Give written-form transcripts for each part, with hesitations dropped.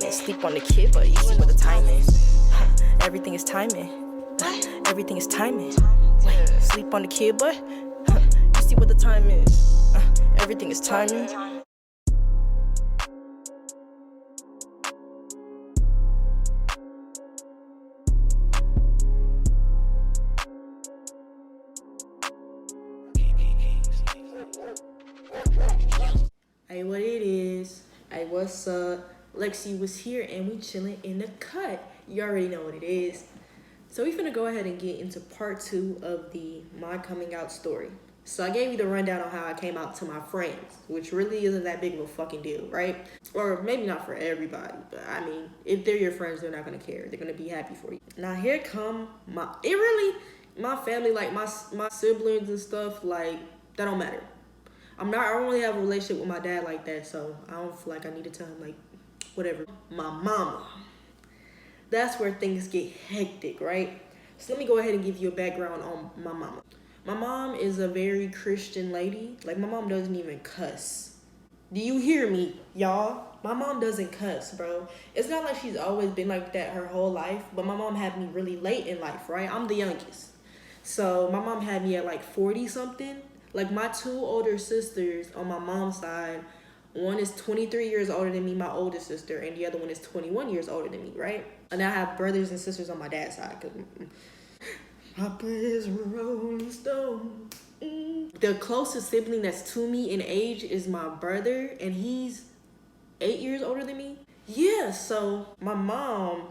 can't sleep on the kid, but you see what the time is. Everything is timing. Everything is timing. Sleep on the kid, but you see what the time is. Everything is timing. Hey, what it is? Hey, what's up? Lexi was here and we chilling in the cut. You already know what it is. So we finna go ahead and get into part 2 of the my coming out story. So I gave you the rundown on how I came out to my friends, which really isn't that big of a fucking deal, right? Or maybe not for everybody, but I mean, if they're your friends, they're not gonna care. They're gonna be happy for you. Now here come my family, like my siblings and stuff, like that don't matter. I don't really have a relationship with my dad like that, so I don't feel like I need to tell him, like, whatever. My mama. That's where things get hectic, right? So let me go ahead and give you a background on my mama. My mom is a very Christian lady. Like, my mom doesn't even cuss. Do you hear me, y'all? My mom doesn't cuss, bro. It's not like she's always been like that her whole life, but my mom had me really late in life, right? I'm the youngest. So my mom had me at like 40-something. Like, my 2 older sisters on my mom's side, one is 23 years older than me, my oldest sister, and the other one is 21 years older than me, right? And I have brothers and sisters on my dad's side, because Papa is a Rolling Stone. The closest sibling that's to me in age is my brother, and he's 8 years older than me. Yeah, so my mom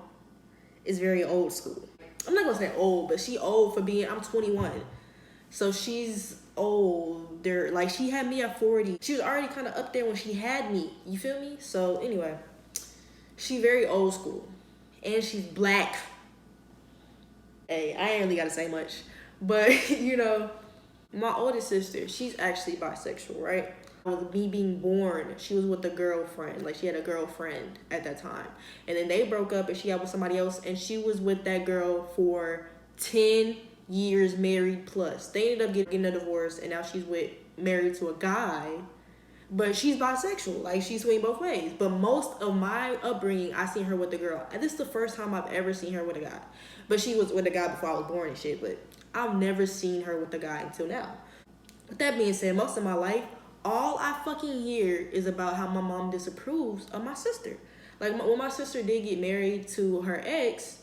is very old school. I'm not gonna say old, but she old for being, I'm 21. So she's older. Like, she had me at 40. She was already kind of up there when she had me. You feel me? So anyway, she very old school. And she's black. Hey, I ain't really got to say much. But, you know, my oldest sister, she's actually bisexual, right? With me being born, she was with a girlfriend. Like, she had a girlfriend at that time. And then they broke up and she got with somebody else. And she was with that girl for 10 years married plus. They ended up getting a divorce, and now she's married to a guy, but she's bisexual. Like, she swing both ways. But most of my upbringing, I seen her with a girl, and this is the first time I've ever seen her with a guy. But she was with a guy before I was born and shit, but I've never seen her with a guy until now. With that being said, most of my life, all I fucking hear is about how my mom disapproves of my sister. Like, when my sister did get married to her ex,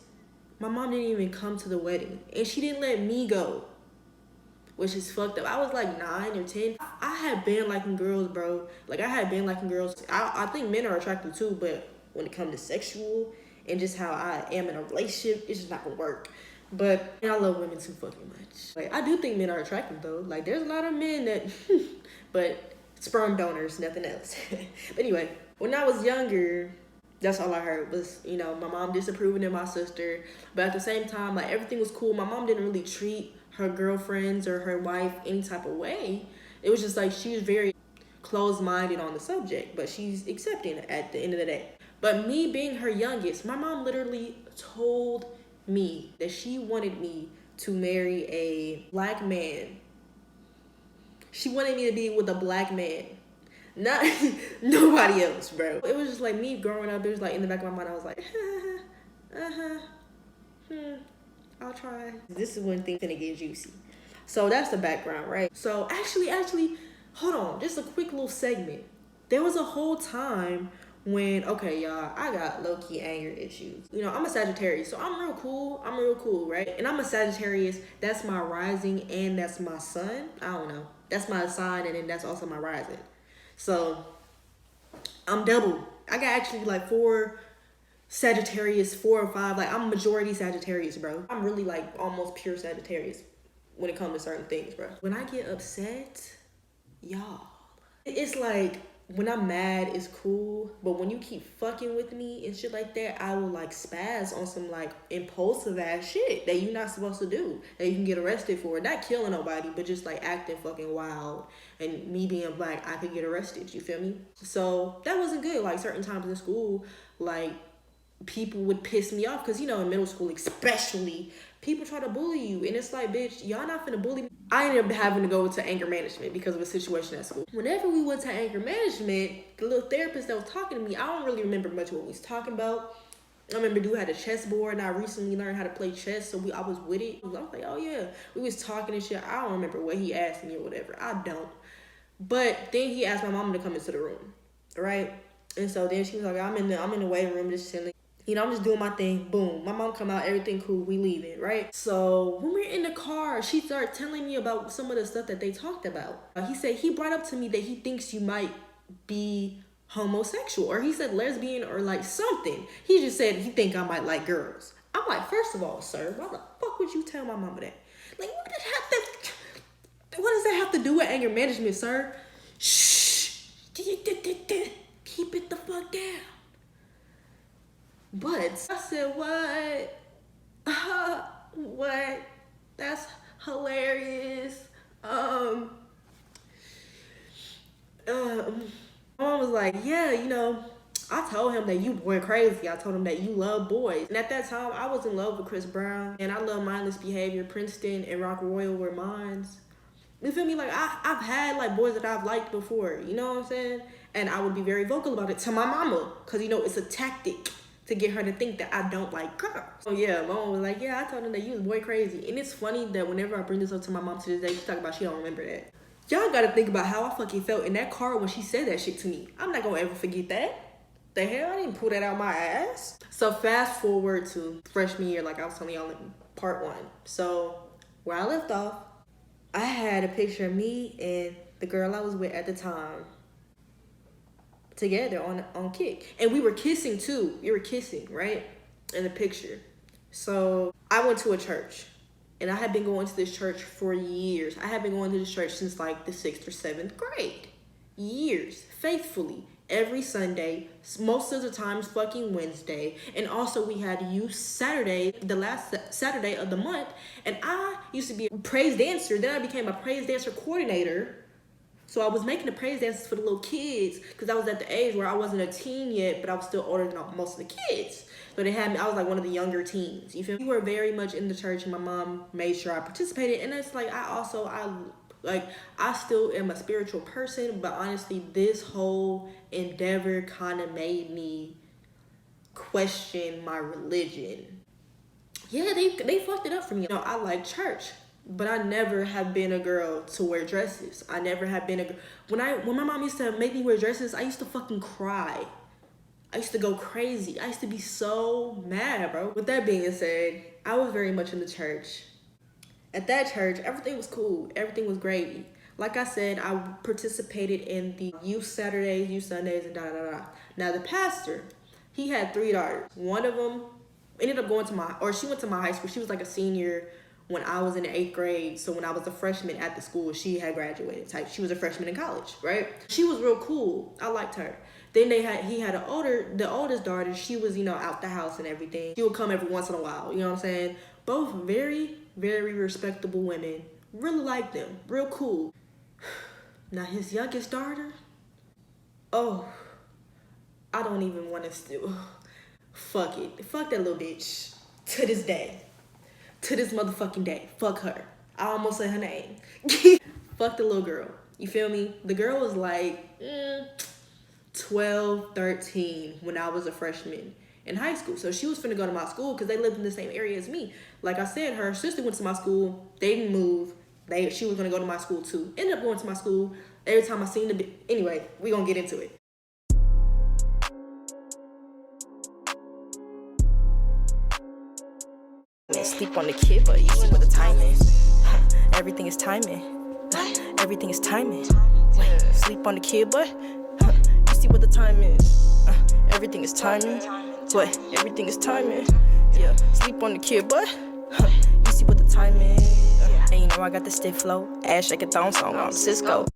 my mom didn't even come to the wedding, and she didn't let me go, which is fucked up. I was like 9 or 10. I had been liking girls, bro. Like, I had been liking girls. I think men are attractive too, but when it comes to sexual and just how I am in a relationship, it's just not gonna work. But I love women too fucking much. Like, I do think men are attractive though. Like, there's a lot of men that, but sperm donors, nothing else. But anyway, when I was younger, that's all I heard was, you know, my mom disapproving of my sister. But at the same time, like, everything was cool. My mom didn't really treat her girlfriends or her wife any type of way. It was just like, she was very closed-minded on the subject, but she's accepting at the end of the day. But me being her youngest, my mom literally told me that she wanted me to marry a black man. She wanted me to be with a black man. Not nobody else, bro. It was just like me growing up. It was like in the back of my mind, I was like, I'll try. This is when things gonna get juicy. So that's the background, right? So actually, hold on. Just a quick little segment. There was a whole time when, okay, y'all, I got low-key anger issues. You know, I'm a Sagittarius, so I'm real cool, right? And I'm a Sagittarius. That's my rising and that's my sun. I don't know. That's my sign, and then that's also my rising. So I'm double. I got actually like 4 Sagittarius, 4 or 5. Like, I'm majority Sagittarius, bro. I'm really like almost pure Sagittarius when it comes to certain things, bro. When I get upset, y'all, it's like, when I'm mad, it's cool, but when you keep fucking with me and shit like that, I will like spaz on some like impulsive ass shit that you're not supposed to do, that you can get arrested for. Not killing nobody, but just like acting fucking wild. And me being black, I could get arrested, you feel me? So that wasn't good. Like, certain times in school, like, people would piss me off because, you know, in middle school especially, people try to bully you. And it's like, bitch, y'all not finna bully me. I ended up having to go to anger management because of a situation at school. Whenever we went to anger management, the little therapist that was talking to me, I don't really remember much of what we was talking about. I remember dude had a chessboard, and I recently learned how to play chess, so I was with it. I was like, oh yeah. We was talking and shit. I don't remember what he asked me or whatever. I don't. But then he asked my mom to come into the room, right? And so then she was like, I'm in the waiting room just chilling. You know, I'm just doing my thing. Boom. My mom come out, everything cool. We leaving, right? So when we're in the car, she started telling me about some of the stuff that they talked about. He said he brought up to me that he thinks you might be homosexual, or he said lesbian, or like something. He just said he think I might like girls. I'm like, first of all, sir, why the fuck would you tell my mama that? Like, what does that have to do with anger management, sir? Shh. Keep it the fuck down. But I said, what? What? That's hilarious. My mom was like, yeah, you know, I told him that you went crazy. I told him that you love boys. And at that time, I was in love with Chris Brown. And I love Mindless Behavior. Princeton and Rock Royal were mines. You feel me? Like, I've had, like, boys that I've liked before. You know what I'm saying? And I would be very vocal about it to my mama. Because, you know, it's a tactic to get her to think that I don't like girls. So, yeah, my mom was like, yeah, I told him that you was boy crazy. And it's funny that whenever I bring this up to my mom to this day, she talk about she don't remember that. Y'all gotta think about how I fucking felt in that car when she said that shit to me. I'm not gonna ever forget that. The hell, I didn't pull that out my ass. So fast forward to freshman year, like I was telling y'all in part 1. So where I left off, I had a picture of me and the girl I was with at the time together on Kick. And we were kissing too. We were kissing, right? In the picture. So I went to a church. And I had been going to this church for years. I had been going to this church since like the 6th or 7th grade. Years. Faithfully. Every Sunday. Most of the times fucking Wednesday. And also we had youth Saturday. The last Saturday of the month. And I used to be a praise dancer. Then I became a praise dancer coordinator. So I was making the praise dances for the little kids. Because I was at the age where I wasn't a teen yet. But I was still older than most of the kids. But it had me, I was like one of the younger teens. You feel me? We were very much in the church, and my mom made sure I participated. And it's like, I still am a spiritual person, but honestly, this whole endeavor kind of made me question my religion. Yeah, they fucked it up for me. You know, I like church, but I never have been a girl to wear dresses. I never have been a girl. When my mom used to make me wear dresses, I used to fucking cry. I used to go crazy. I used to be so mad, bro. With that being said, I was very much in the church. At that church, everything was cool. Everything was great. Like I said, I participated in the youth Saturdays, youth Sundays, and da-da-da-da. Now, the pastor, he had 3 daughters. One of them ended up going to she went to my high school. She was like a senior when I was in the 8th grade. So when I was a freshman at the school, she had graduated. She was a freshman in college, right? She was real cool. I liked her. Then he had the oldest daughter. She was, you know, out the house and everything. She would come every once in a while, you know what I'm saying? Both very, very respectable women. Really liked them. Real cool. Now his youngest daughter, oh, I don't even want to still. Fuck it. Fuck that little bitch. To this day. To this motherfucking day. Fuck her. I almost said her name. Fuck the little girl. You feel me? The girl was like 12, 13 when I was a freshman in high school. So she was finna go to my school because they lived in the same area as me. Like I said, her sister went to my school. They didn't move. She was gonna go to my school too. Ended up going to my school. Every time I seen the anyway, we gonna get into it. Sleep on the kid, but you see what the time is. Everything is timing. Everything is timing. Sleep on the kid, but you see what the time is. Everything is timing. But everything is timing. Yeah, sleep on the kid, but you see what the time is. And you know I got the stiff flow. Ass shake a thong song on Cisco.